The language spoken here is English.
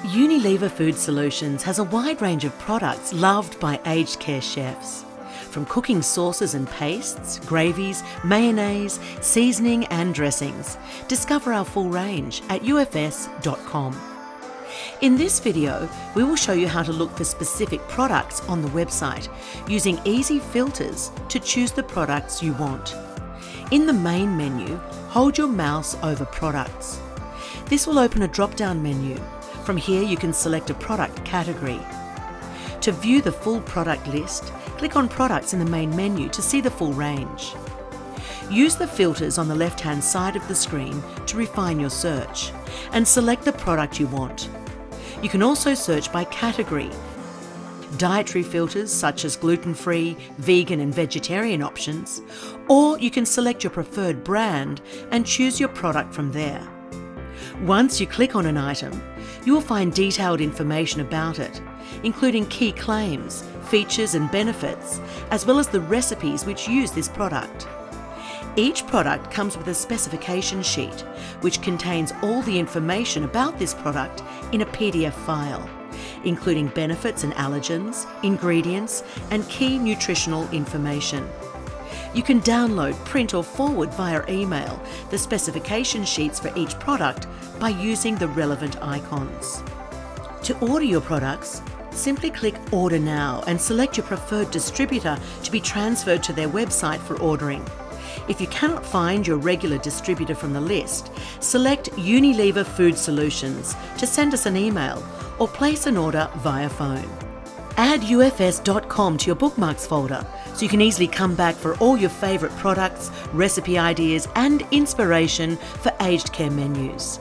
Unilever Food Solutions has a wide range of products loved by aged care chefs. From cooking sauces and pastes, gravies, mayonnaise, seasoning and dressings, discover our full range at ufs.com. In this video, we will show you how to look for specific products on the website using easy filters to choose the products you want. In the main menu, hold your mouse over Products. This will open a drop-down menu. From here, you can select a product category. To view the full product list, click on Products in the main menu to see the full range. Use the filters on the left-hand side of the screen to refine your search and select the product you want. You can also search by category. Dietary filters such as gluten-free, vegan and vegetarian options, or you can select your preferred brand and choose your product from there. Once you click on an item, you will find detailed information about it, including key claims, features and benefits, as well as the recipes which use this product. Each product comes with a specification sheet, which contains all the information about this product in a PDF file, including benefits and allergens, ingredients, and key nutritional information. You can download, print or forward via email the specification sheets for each product by using the relevant icons. To order your products, simply click Order Now and select your preferred distributor to be transferred to their website for ordering. If you cannot find your regular distributor from the list, select Unilever Food Solutions to send us an email or place an order via phone. Add ufs.com to your bookmarks folder so you can easily come back for all your favourite products, recipe ideas and inspiration for aged care menus.